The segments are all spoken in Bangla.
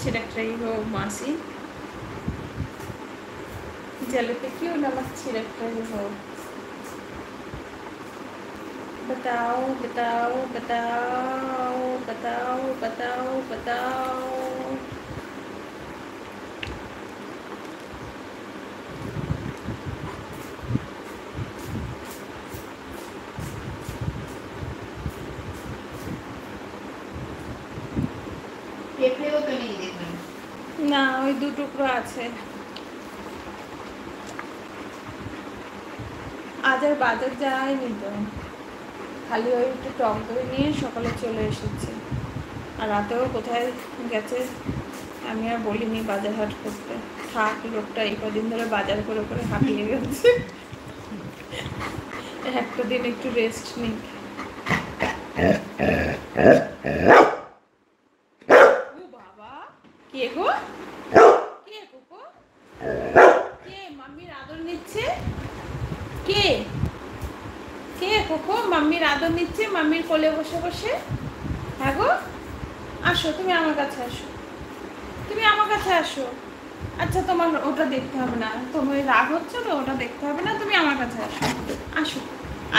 छिड़क रही हो मासी? जल पे क्यों नमक छिड़क रही हो? बताओ बताओ बताओ बताओ बताओ बताओ। না ওই দু টুকরো আছে। আজ আর বাজার যায়নি তো, খালি ওই একটু টক দই নিয়ে সকালে চলে এসেছি। আর রাতেও কোথায় গেছে আমি আর বলিনি বাজার হাট করতে। থাক, লোকটা এই কদিন ধরে বাজার করে করে হাঁপিয়ে গেছে, একটা দিন একটু রেস্ট নিক। ও বাবা, কে গো? কে কোকো? কে মাম্মির আদর নিচ্ছে? কে কে কোকো মাম্মির আদর নিচ্ছে মাম্মির কোলে বসে বসে? হ্যাঁ গো, আসো তুমি আমার কাছে আসো, তুমি আমার কাছে আসো। আচ্ছা তোমার ওটা দেখতে হবে না, তুমি রাগ হচ্ছে তো, ওটা দেখতে হবে না, তুমি আমার কাছে আসো। আসো।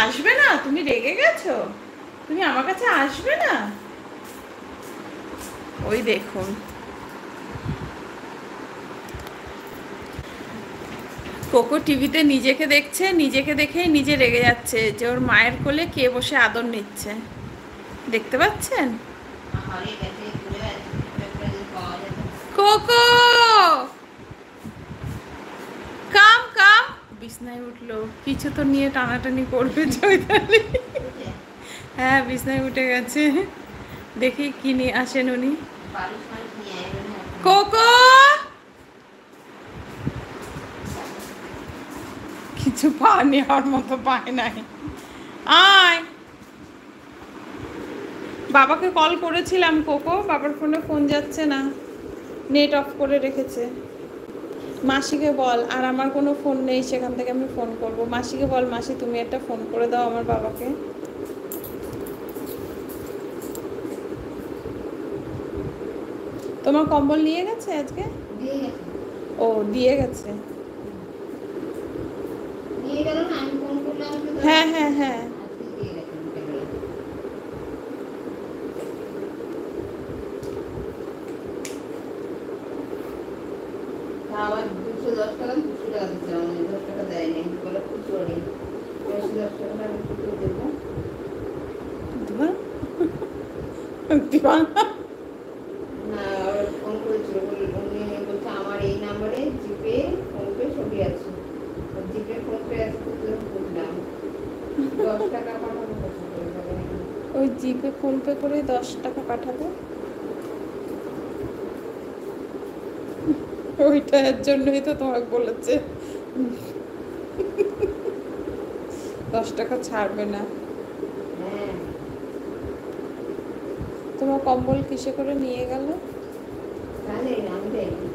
আসবে না? তুমি রেগে গেছো? তুমি আমার কাছে আসবে না? ওই দেখুন, কোকো টিভিতে নিজেকে দেখছে, নিজেকে দেখেই নিজে রেগে যাচ্ছে যে ওর মায়ের কোলে কে বসে আদর নিচ্ছে। দেখতে পাচ্ছেন? কোকো কাম কাম, বিছনায় উঠলো, কিছু তো নিয়ে টানাটানি করবে চৈতালি। হ্যাঁ বিছনায় উঠে গেছে, দেখি কি নিয়ে আসেন উনি। কোকো কিছু পা নেওয়ার মতো পায় নাই। আয়, বাবাকে কল করেছিলাম কোকো, বাবার ফোনে ফোন যাচ্ছে না, নেট অফ করে রেখেছে। মাসিকে বল, আর আমার কোনো ফোন নেই সেখান থেকে আমি ফোন করব। মাসিকে বল, মাসি তুমি একটা ফোন করে দাও আমার বাবাকে। তোমার কম্বল নিয়ে গেছে আজকে? ও দিয়ে গেছে। হ্যাঁ হ্যাঁ হ্যাঁ, আবার 210 টাকা 200 টাকা দিতে হবে, 10 টাকা দেয়নি বলে খুচরো নেই, 10 টাকা আমি খুচরো দেবো। দিবা না ওরা ফোন করেছিল, উনি বলছে আমার এই নাম্বারে জিপে ফোনপে সবই আছে, জিপে ফোনপে আছে, খুচরো বুঝলাম 10 টাকা পাঠাবো কত করে যাবে? ওই জিপে ফোন পে করে 10 টাকা পাঠাবো, ওইটার জন্যই তো তোমাকে বলেছে 10 টাকা ছাড়বে না। হ্যাঁ তোমার কম্বল কিসে করে নিয়ে গেল? তাহলে আমি দেয়নি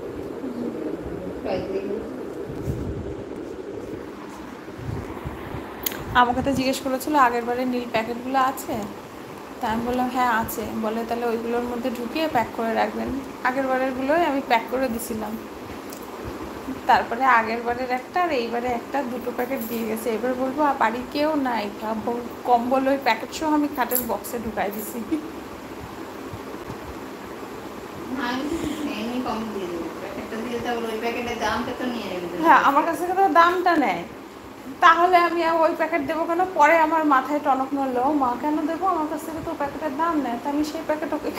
আমাকে তো জিজ্ঞেস করেছিল আগের বারে নীল প্যাকেটগুলো আছে, তা আমি বললাম হ্যাঁ আছে। বলে তাহলে ওইগুলোর মধ্যে ঢুকিয়ে প্যাক করে রাখবেন। আগের বারেরগুলোই আমি প্যাক করে দিছিলাম, তারপরে আগের বারের একটা আর এইবারে একটা, দুটো প্যাকেট দিয়ে গেছে। এবার বলবো বাড়ি কেউ নাই, কম্বল ওই প্যাকেট সহ আমি খাটের বক্সে ঢুকাই দিছি। হ্যাঁ আমার কাছ থেকে তো দামটা নেয়, তাহলে আমি ওই প্যাকেট দেবো কেন? পরে আমার মাথায় টনক নড়লো, মা কেন দেবো, আমার কাছ থেকে তো প্যাকেটের দাম নেয়, তা আমি সেই প্যাকেট ওকে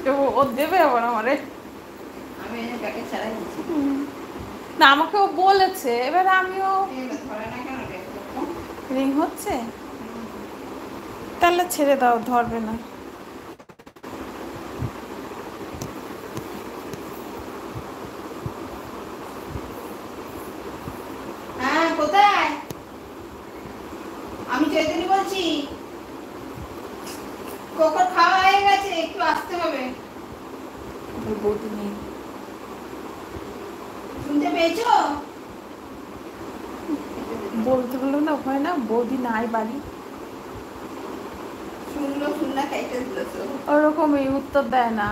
দেবো, ও দেবে আবার আমারে। না আমাকে ও বলেছে, এবার আমিও রিং হচ্ছে, তাহলে ছেড়ে দাও, ধরবে না। হ্যাঁ কোথায়? আমি চৈতালি বলছি, কোকর খাওয়া হয়ে গেছে, একটু আসতে হবে। বৌদি নেই, শুনতে পেয়েছো? বলতে বললো না, হয় না বৌদি নাই বাড়ি, শুনলো শুনলা খাইতে দিল তো ওরকমই উত্তর দেয় না।